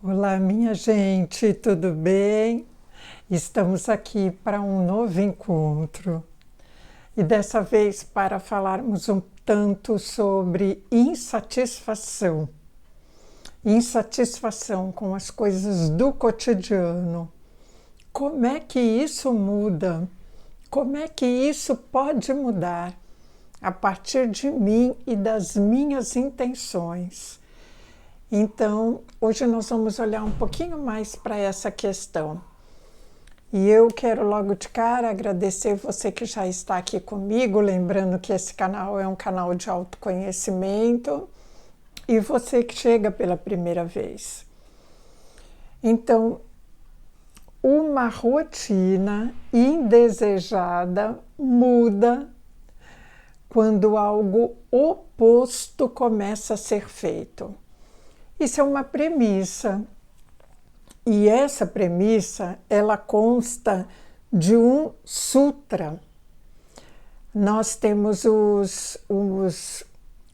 Olá, minha gente, tudo bem? Estamos aqui para um novo encontro e dessa vez para falarmos um tanto sobre insatisfação. Insatisfação com as coisas do cotidiano. Como é que isso muda? Como é que isso pode mudar a partir de mim e das minhas intenções? Então, hoje nós vamos olhar um pouquinho mais para essa questão. E eu quero logo de cara agradecer você que já está aqui comigo, lembrando que esse canal é um canal de autoconhecimento, e você que chega pela primeira vez. Então, uma rotina indesejada muda quando algo oposto começa a ser feito. Isso é uma premissa, e essa premissa, ela consta de um sutra. Nós temos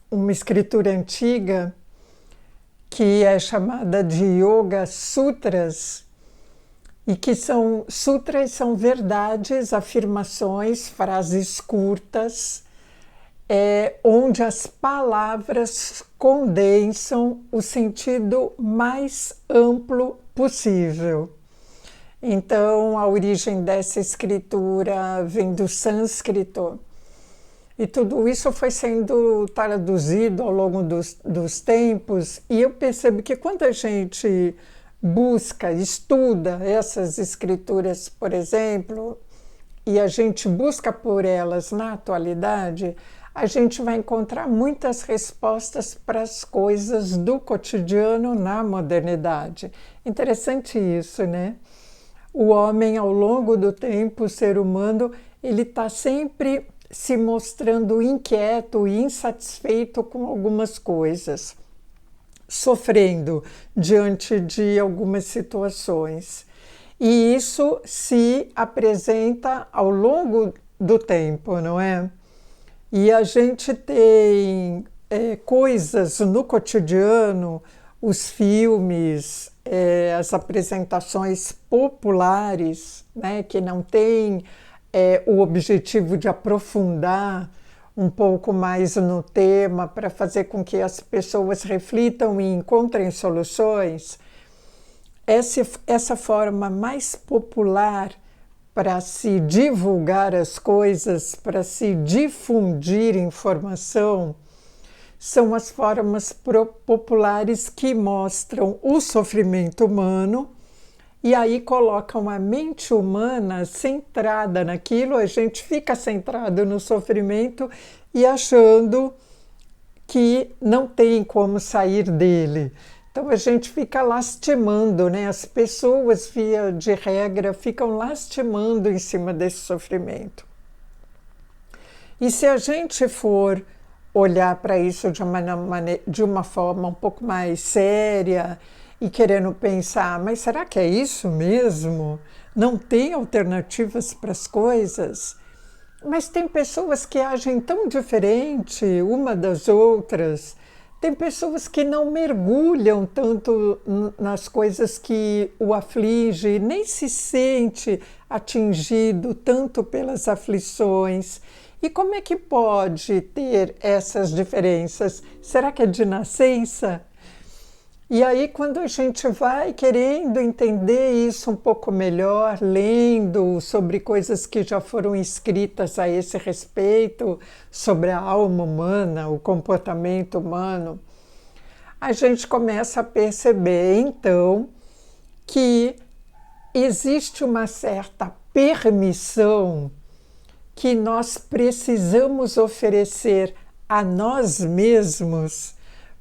uma escritura antiga que é chamada de Yoga Sutras, e que sutras são verdades, afirmações, frases curtas, onde as palavras condensam o sentido mais amplo possível. Então, a origem dessa escritura vem do sânscrito, e tudo isso foi sendo traduzido ao longo dos tempos, e eu percebo que quando a gente busca, estuda essas escrituras, por exemplo, e a gente busca por elas na atualidade, a gente vai encontrar muitas respostas para as coisas do cotidiano na modernidade. Interessante isso, né? O homem, ao longo do tempo, o ser humano, ele está sempre se mostrando inquieto e insatisfeito com algumas coisas, sofrendo diante de algumas situações. E isso se apresenta ao longo do tempo, não é? E a gente tem coisas no cotidiano, os filmes, as apresentações populares, né, que não têm o objetivo de aprofundar um pouco mais no tema para fazer com que as pessoas reflitam e encontrem soluções. Essa forma mais popular para se divulgar as coisas, para se difundir informação, são as formas populares que mostram o sofrimento humano e aí colocam a mente humana centrada naquilo, a gente fica centrado no sofrimento e achando que não tem como sair dele. Então a gente fica lastimando, né? As pessoas, via de regra, ficam lastimando em cima desse sofrimento. E se a gente for olhar para isso de uma forma um pouco mais séria e querendo pensar, mas será que é isso mesmo? Não tem alternativas para as coisas? Mas tem pessoas que agem tão diferente uma das outras. Tem pessoas que não mergulham tanto nas coisas que o afligem, nem se sente atingido tanto pelas aflições. E como é que pode ter essas diferenças? Será que é de nascença? E aí, quando a gente vai querendo entender isso um pouco melhor, lendo sobre coisas que já foram escritas a esse respeito, sobre a alma humana, o comportamento humano, a gente começa a perceber, então, que existe uma certa permissão que nós precisamos oferecer a nós mesmos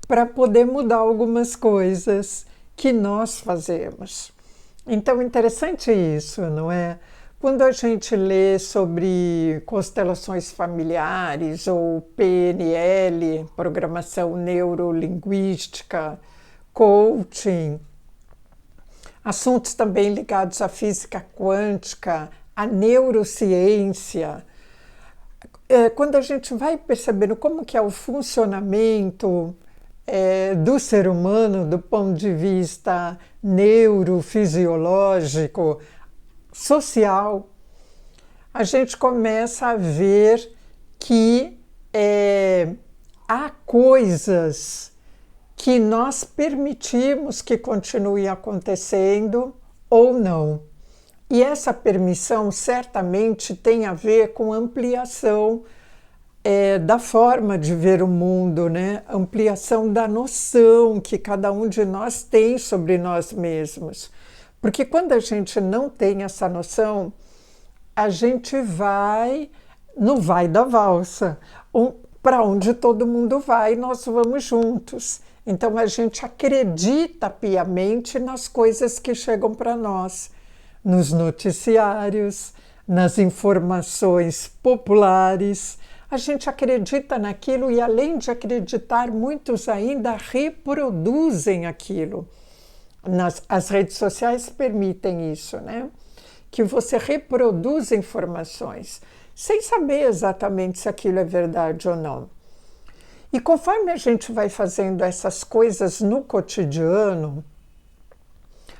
para poder mudar algumas coisas que nós fazemos. Então, interessante isso, não é? Quando a gente lê sobre constelações familiares ou PNL, programação neurolinguística, coaching, assuntos também ligados à física quântica, à neurociência, quando a gente vai percebendo como que é o funcionamento do ser humano, do ponto de vista neurofisiológico, social, a gente começa a ver que há coisas que nós permitimos que continuem acontecendo ou não. E essa permissão certamente tem a ver com ampliação da forma de ver o mundo, né? Ampliação da noção que cada um de nós tem sobre nós mesmos. Porque quando a gente não tem essa noção, a gente não vai da valsa. Para onde todo mundo vai, nós vamos juntos. Então a gente acredita piamente nas coisas que chegam para nós, nos noticiários, nas informações populares. A gente acredita naquilo e, além de acreditar, muitos ainda reproduzem aquilo. As redes sociais permitem isso, né? Que você reproduz informações sem saber exatamente se aquilo é verdade ou não. E conforme a gente vai fazendo essas coisas no cotidiano,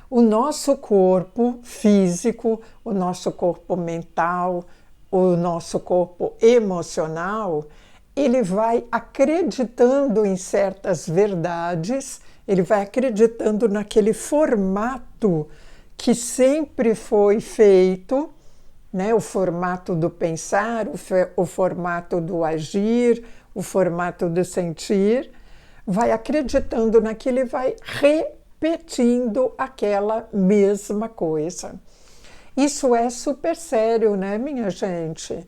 o nosso corpo físico, o nosso corpo mental, o nosso corpo emocional, ele vai acreditando em certas verdades, ele vai acreditando naquele formato que sempre foi feito, né? O formato do pensar, o formato do agir, o formato do sentir, vai acreditando naquilo e vai repetindo aquela mesma coisa. Isso é super sério, né, minha gente?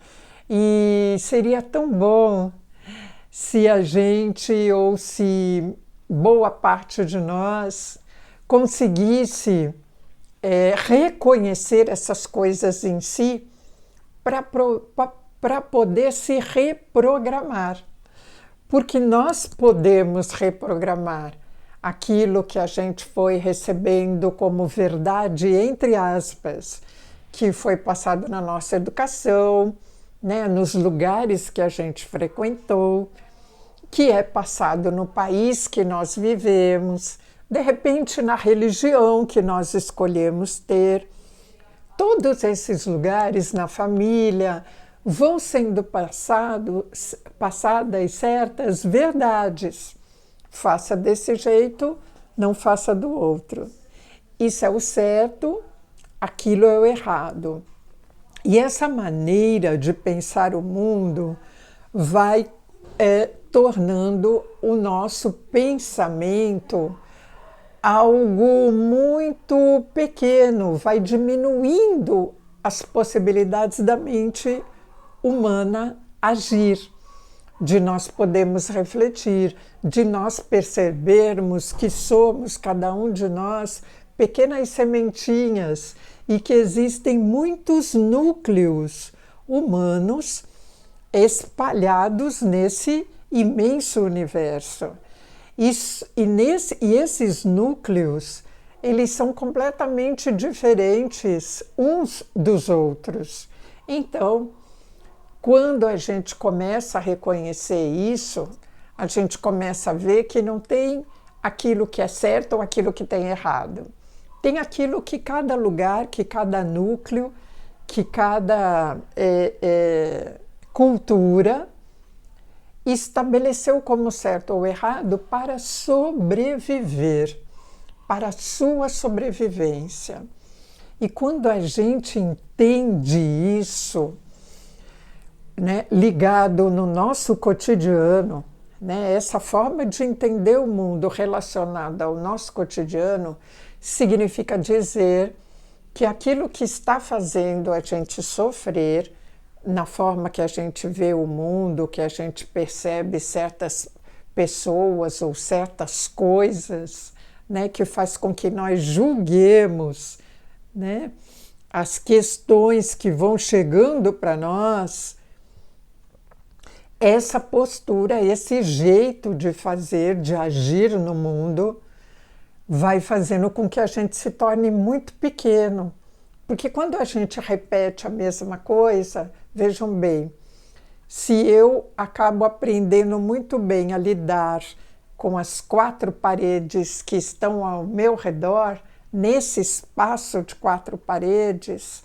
E seria tão bom se a gente, ou se boa parte de nós, conseguisse reconhecer essas coisas em si para poder se reprogramar. Porque nós podemos reprogramar aquilo que a gente foi recebendo como verdade, entre aspas, que foi passado na nossa educação, né, nos lugares que a gente frequentou, que é passado no país que nós vivemos, de repente na religião que nós escolhemos ter. Todos esses lugares, na família, vão sendo passadas certas verdades. Faça desse jeito, não faça do outro. Isso é o certo, aquilo é o errado. E essa maneira de pensar o mundo vai tornando o nosso pensamento algo muito pequeno, vai diminuindo as possibilidades da mente humana agir, de nós podermos refletir, de nós percebermos que somos, cada um de nós, pequenas sementinhas e que existem muitos núcleos humanos espalhados nesse imenso universo. E esses núcleos, eles são completamente diferentes uns dos outros. Então, quando a gente começa a reconhecer isso, a gente começa a ver que não tem aquilo que é certo ou aquilo que tem errado. Tem aquilo que cada lugar, que cada núcleo, que cada cultura estabeleceu como certo ou errado para sobreviver, para a sua sobrevivência. E quando a gente entende isso, né, ligado no nosso cotidiano, né, essa forma de entender o mundo relacionada ao nosso cotidiano, significa dizer que aquilo que está fazendo a gente sofrer, na forma que a gente vê o mundo, que a gente percebe certas pessoas ou certas coisas, né, que faz com que nós julguemos, né, as questões que vão chegando para nós, essa postura, esse jeito de fazer, de agir no mundo, vai fazendo com que a gente se torne muito pequeno. Porque quando a gente repete a mesma coisa, vejam bem, se eu acabo aprendendo muito bem a lidar com as 4 paredes que estão ao meu redor, nesse espaço de 4 paredes,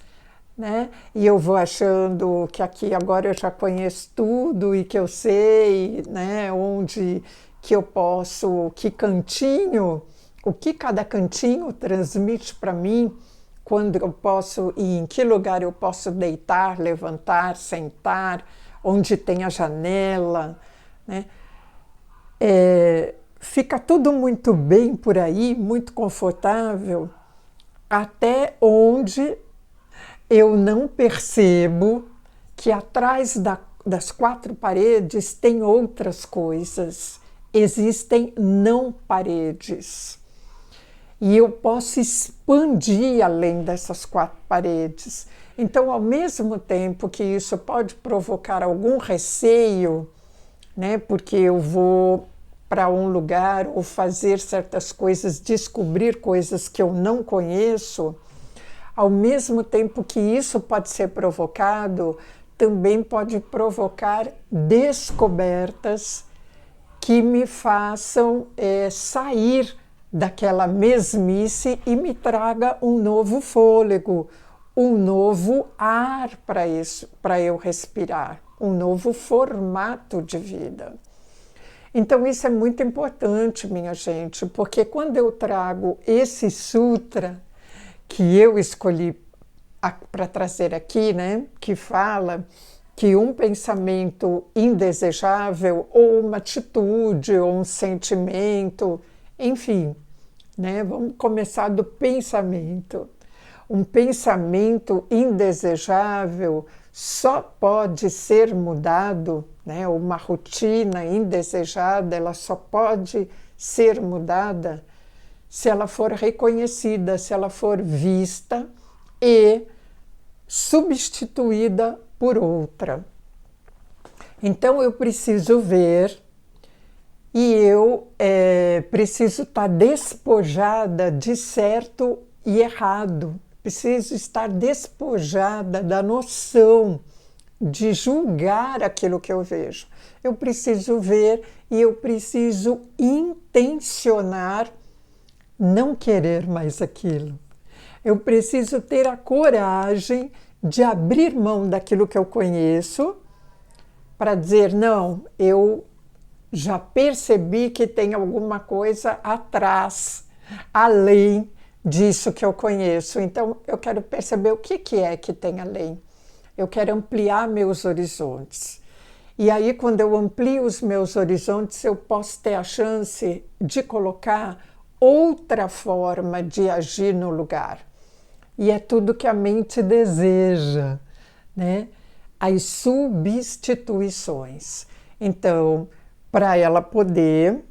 né? E eu vou achando que aqui agora eu já conheço tudo e que eu sei, né, onde que eu posso, que cantinho, o que cada cantinho transmite para mim, quando eu posso e em que lugar eu posso deitar, levantar, sentar, onde tem a janela, né? Fica tudo muito bem por aí, muito confortável, até onde eu não percebo que atrás das 4 paredes tem outras coisas. Existem não paredes. E eu posso expandir além dessas 4 paredes. Então, ao mesmo tempo que isso pode provocar algum receio, né, porque eu vou para um lugar ou fazer certas coisas, descobrir coisas que eu não conheço, ao mesmo tempo que isso pode ser provocado, também pode provocar descobertas que me façam sair daquela mesmice e me traga um novo fôlego, um novo ar para eu respirar, um novo formato de vida. Então isso é muito importante, minha gente, porque quando eu trago esse sutra que eu escolhi para trazer aqui, né, que fala que um pensamento indesejável ou uma atitude ou um sentimento, enfim, né, vamos começar do pensamento. Um pensamento indesejável só pode ser mudado, né, uma rotina indesejada, ela só pode ser mudada se ela for reconhecida, se ela for vista e substituída por outra. Então eu preciso ver e eu preciso estar despojada de certo e errado. Preciso estar despojada da noção de julgar aquilo que eu vejo. Eu preciso ver e eu preciso intencionar não querer mais aquilo. Eu preciso ter a coragem de abrir mão daquilo que eu conheço para dizer, não, eu já percebi que tem alguma coisa atrás, além disso que eu conheço. Então, eu quero perceber o que é que tem além. Eu quero ampliar meus horizontes. E aí, quando eu amplio os meus horizontes, eu posso ter a chance de colocar outra forma de agir no lugar. E é tudo que a mente deseja, né? As substituições. Então, para ela poder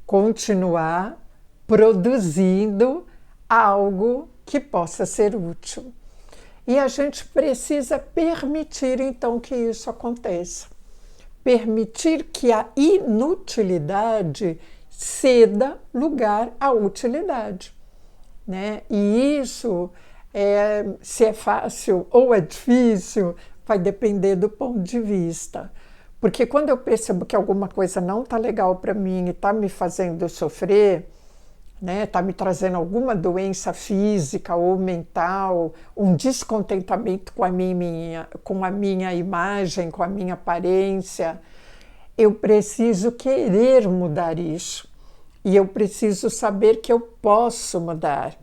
continuar produzindo algo que possa ser útil. E a gente precisa permitir, então, que isso aconteça. Permitir que a inutilidade ceda lugar à utilidade, né? E isso, se é fácil ou é difícil, vai depender do ponto de vista. Porque quando eu percebo que alguma coisa não está legal para mim e está me fazendo sofrer, né, está me trazendo alguma doença física ou mental, um descontentamento com a minha imagem, com a minha aparência, eu preciso querer mudar isso. E eu preciso saber que eu posso mudar.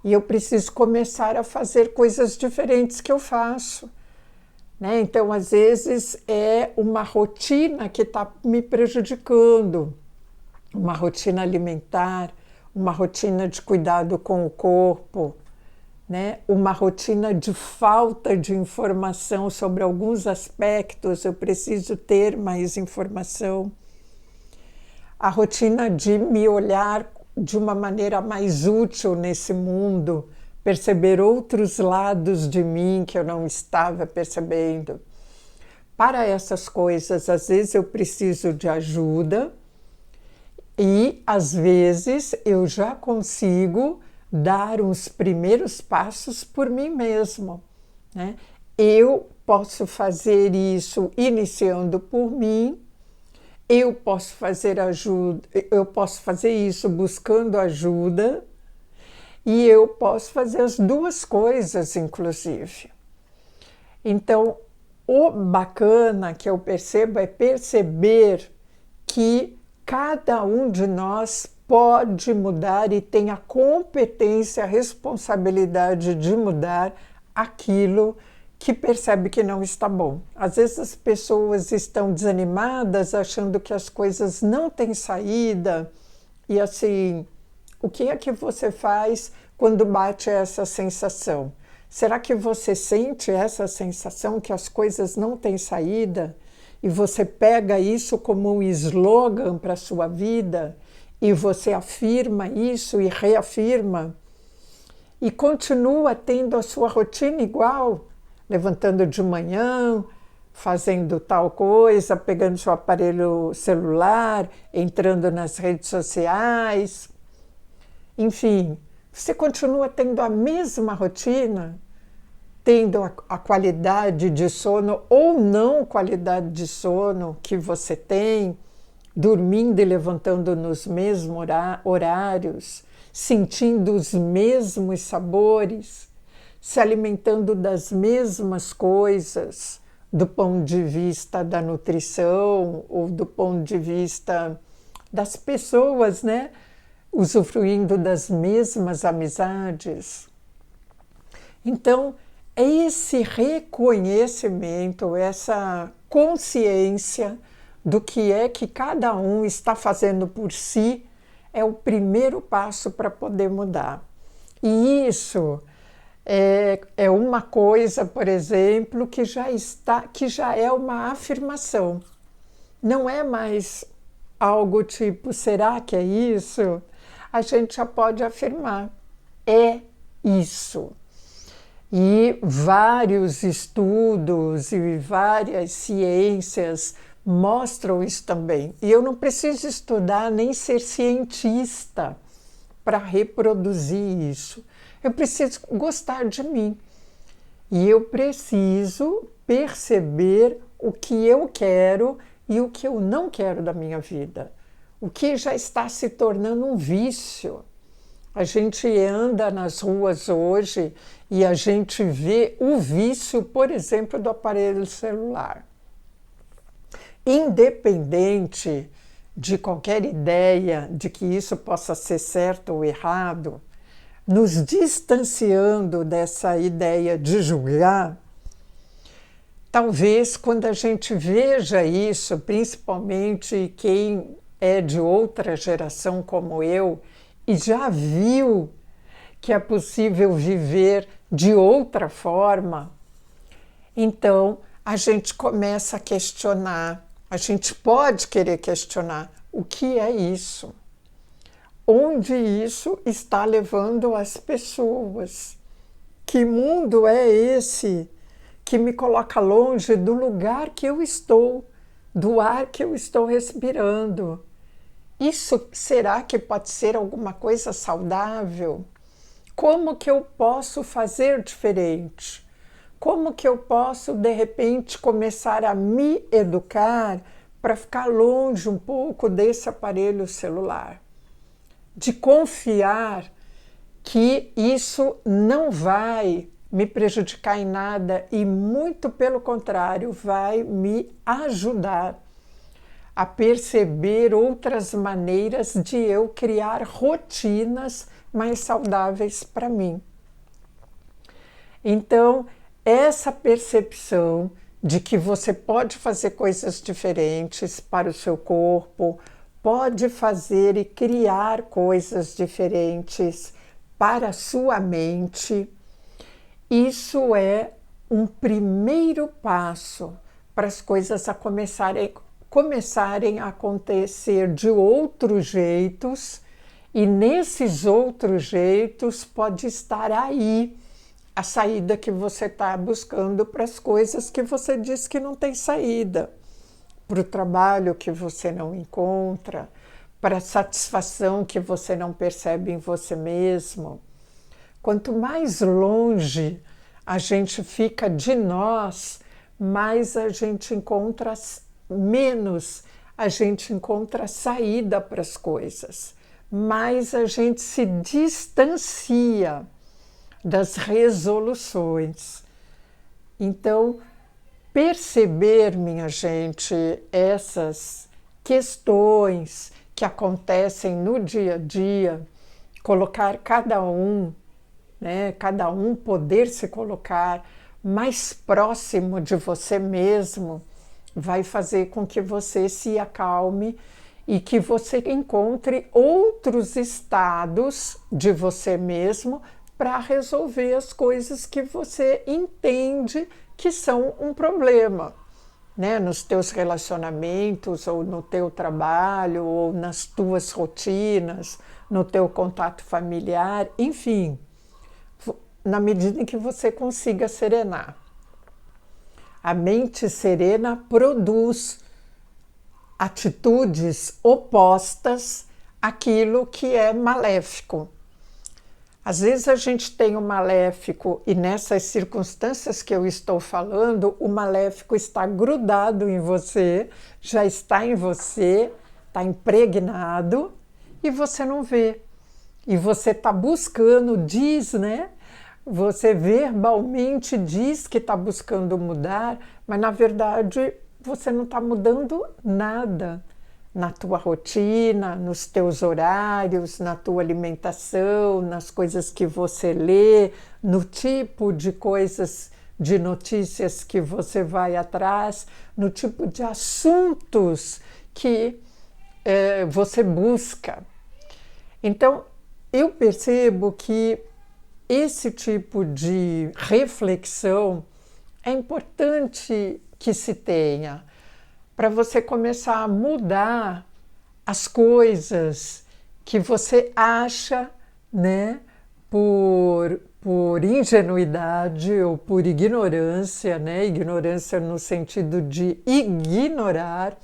E eu preciso começar a fazer coisas diferentes que eu faço. Né? Então, às vezes, é uma rotina que está me prejudicando, uma rotina alimentar, uma rotina de cuidado com o corpo, né? Uma rotina de falta de informação sobre alguns aspectos, eu preciso ter mais informação. A rotina de me olhar de uma maneira mais útil nesse mundo, perceber outros lados de mim que eu não estava percebendo. Para essas coisas, às vezes eu preciso de ajuda e, às vezes, eu já consigo dar os primeiros passos por mim mesmo, né? Eu posso fazer isso iniciando por mim eu posso fazer ajuda, eu posso fazer isso buscando ajuda, e eu posso fazer as duas coisas, inclusive. Então, o bacana que eu percebo é perceber que cada um de nós pode mudar e tem a competência, a responsabilidade de mudar aquilo que percebe que não está bom. Às vezes as pessoas estão desanimadas, achando que as coisas não têm saída, e assim, o que é que você faz quando bate essa sensação? Será que você sente essa sensação que as coisas não têm saída e você pega isso como um slogan para a sua vida e você afirma isso e reafirma e continua tendo a sua rotina igual, levantando de manhã, fazendo tal coisa, pegando seu aparelho celular, entrando nas redes sociais, enfim, você continua tendo a mesma rotina, tendo a qualidade de sono ou não qualidade de sono que você tem, dormindo e levantando nos mesmos horários, sentindo os mesmos sabores, se alimentando das mesmas coisas, do ponto de vista da nutrição ou do ponto de vista das pessoas, né? Usufruindo das mesmas amizades. Então, esse reconhecimento, essa consciência do que é que cada um está fazendo por si é o primeiro passo para poder mudar. E isso é uma coisa, por exemplo, que já é uma afirmação. Não é mais algo tipo, será que é isso? A gente já pode afirmar, é isso. E vários estudos e várias ciências mostram isso também. E eu não preciso estudar nem ser cientista para reproduzir isso. Eu preciso gostar de mim. E eu preciso perceber o que eu quero e o que eu não quero da minha vida. O que já está se tornando um vício. A gente anda nas ruas hoje e a gente vê o vício, por exemplo, do aparelho celular. Independente de qualquer ideia de que isso possa ser certo ou errado, nos distanciando dessa ideia de julgar, talvez quando a gente veja isso, principalmente quem é de outra geração como eu, e já viu que é possível viver de outra forma, então a gente começa a questionar, a gente pode querer questionar o que é isso, onde isso está levando as pessoas, que mundo é esse que me coloca longe do lugar que eu estou, do ar que eu estou respirando. Isso será que pode ser alguma coisa saudável? Como que eu posso fazer diferente? Como que eu posso, de repente, começar a me educar para ficar longe um pouco desse aparelho celular? De confiar que isso não vai me prejudicar em nada e, muito pelo contrário, vai me ajudar a perceber outras maneiras de eu criar rotinas mais saudáveis para mim. Então, essa percepção de que você pode fazer coisas diferentes para o seu corpo, pode fazer e criar coisas diferentes para a sua mente, isso é um primeiro passo para as coisas começarem a acontecer de outros jeitos, e nesses outros jeitos pode estar aí a saída que você está buscando para as coisas que você diz que não tem saída, para o trabalho que você não encontra, para a satisfação que você não percebe em você mesmo. Quanto mais longe a gente fica de nós, mais a gente encontra menos a gente encontra saída para as coisas, mais a gente se distancia das resoluções. Então, perceber, minha gente, essas questões que acontecem no dia a dia, colocar cada um poder se colocar mais próximo de você mesmo, vai fazer com que você se acalme e que você encontre outros estados de você mesmo para resolver as coisas que você entende que são um problema, né? Nos teus relacionamentos, ou no teu trabalho, ou nas tuas rotinas, no teu contato familiar, enfim, na medida em que você consiga serenar. A mente serena produz atitudes opostas àquilo que é maléfico. Às vezes a gente tem o maléfico e nessas circunstâncias que eu estou falando, o maléfico está grudado em você, já está em você, está impregnado e você não vê. E você está buscando, diz, né? Você verbalmente diz que está buscando mudar, mas na verdade você não está mudando nada na tua rotina, nos teus horários, na tua alimentação, nas coisas que você lê, no tipo de coisas, de notícias que você vai atrás, no tipo de assuntos que você busca. Então, eu percebo que esse tipo de reflexão é importante que se tenha para você começar a mudar as coisas que você acha, né, por ingenuidade ou por ignorância, né, ignorância no sentido de ignorar,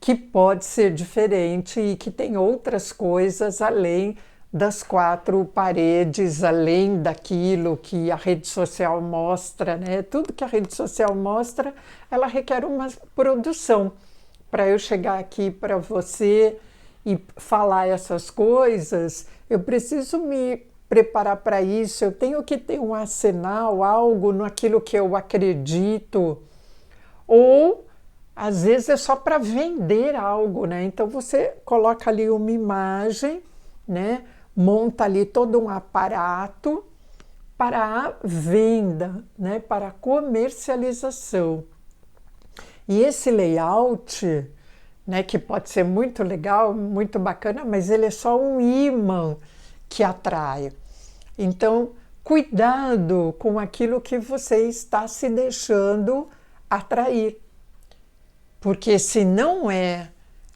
que pode ser diferente e que tem outras coisas além das quatro paredes, além daquilo que a rede social mostra, né? Tudo que a rede social mostra, ela requer uma produção. Para eu chegar aqui para você e falar essas coisas, eu preciso me preparar para isso, eu tenho que ter um arsenal, algo naquilo que eu acredito, ou às vezes é só para vender algo, né? Então você coloca ali uma imagem, né? Monta ali todo um aparato para a venda, né? Para a comercialização. E esse layout, né, que pode ser muito legal, muito bacana, mas ele é só um imã que atrai. Então, cuidado com aquilo que você está se deixando atrair. Porque se não é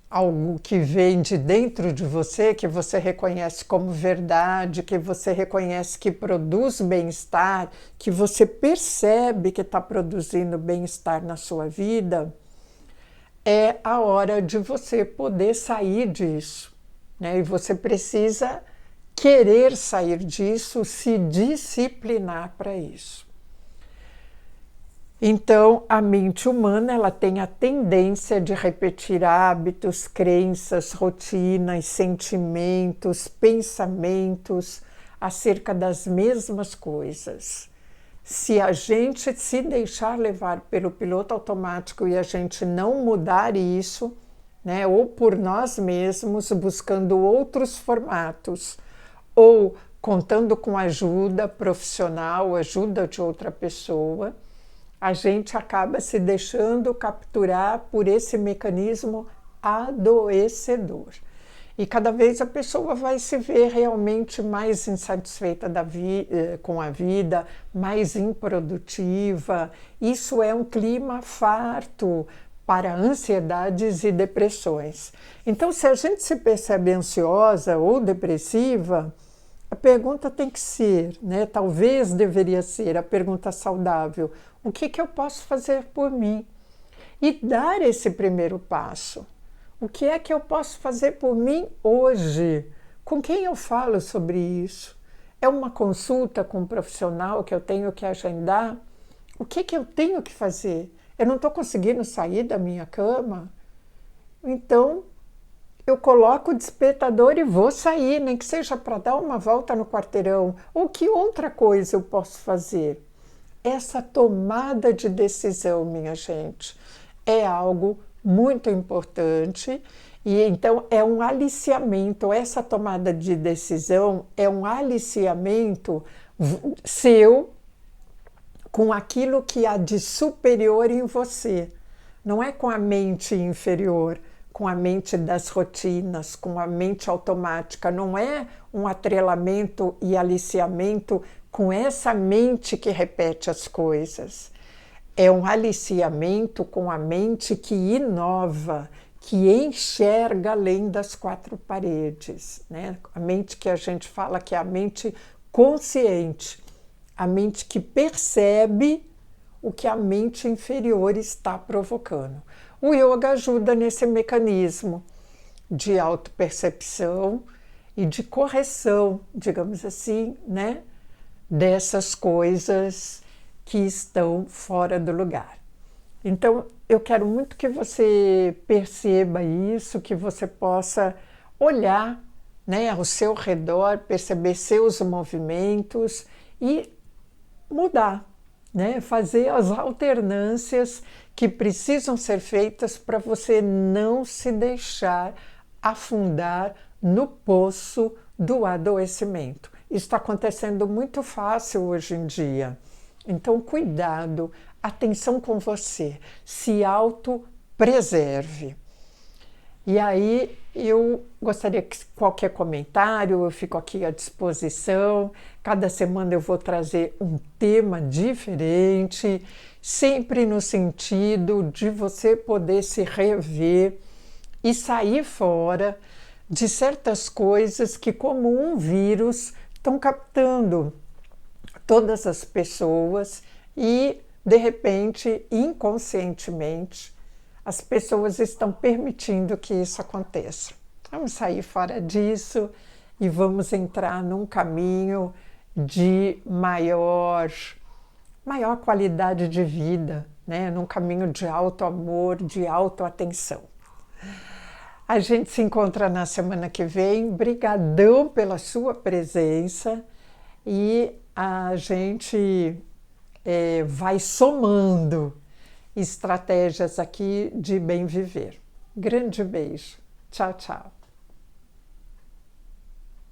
algo que vem de dentro de você, que você reconhece como verdade, que você reconhece que produz bem-estar, que você percebe que está produzindo bem-estar na sua vida, é a hora de você poder sair disso, né? E você precisa querer sair disso, se disciplinar para isso. Então, a mente humana, ela tem a tendência de repetir hábitos, crenças, rotinas, sentimentos, pensamentos acerca das mesmas coisas. Se a gente se deixar levar pelo piloto automático e a gente não mudar isso, né, ou por nós mesmos, buscando outros formatos, ou contando com ajuda profissional, ajuda de outra pessoa, a gente acaba se deixando capturar por esse mecanismo adoecedor. E cada vez a pessoa vai se ver realmente mais insatisfeita com a vida, mais improdutiva. Isso é um clima farto para ansiedades e depressões. Então, se a gente se percebe ansiosa ou depressiva, a pergunta tem que ser, né? Talvez deveria ser a pergunta saudável: o que eu posso fazer por mim? E dar esse primeiro passo. O que é que eu posso fazer por mim hoje? Com quem eu falo sobre isso? É uma consulta com um profissional que eu tenho que agendar? O que eu tenho que fazer? Eu não estou conseguindo sair da minha cama? Então, eu coloco o despertador e vou sair, nem que seja para dar uma volta no quarteirão. Ou que outra coisa eu posso fazer? Essa tomada de decisão, minha gente, é algo muito importante e então é um aliciamento. Essa tomada de decisão é um aliciamento seu com aquilo que há de superior em você. Não é com a mente inferior, com a mente das rotinas, com a mente automática. Não é um atrelamento e aliciamento com essa mente que repete as coisas. É um aliciamento com a mente que inova, que enxerga além das quatro paredes, né? A mente que a gente fala que é a mente consciente, a mente que percebe o que a mente inferior está provocando. O yoga ajuda nesse mecanismo de autopercepção e de correção, digamos assim, né, dessas coisas que estão fora do lugar. Então, eu quero muito que você perceba isso, que você possa olhar, né, ao seu redor, perceber seus movimentos e mudar, né, fazer as alternâncias que precisam ser feitas para você não se deixar afundar no poço do adoecimento. Isso está acontecendo muito fácil hoje em dia. Então, cuidado, atenção com você, se auto-preserve. E aí, eu gostaria que qualquer comentário, eu fico aqui à disposição. Cada semana eu vou trazer um tema diferente, sempre no sentido de você poder se rever e sair fora de certas coisas que, como um vírus, estão captando todas as pessoas e, de repente, inconscientemente, as pessoas estão permitindo que isso aconteça. Vamos sair fora disso e vamos entrar num caminho de maior qualidade de vida, né? Num caminho de alto amor, de autoatenção. A gente se encontra na semana que vem. Brigadão pela sua presença e a gente vai somando estratégias aqui de bem viver. Grande beijo. Tchau, tchau.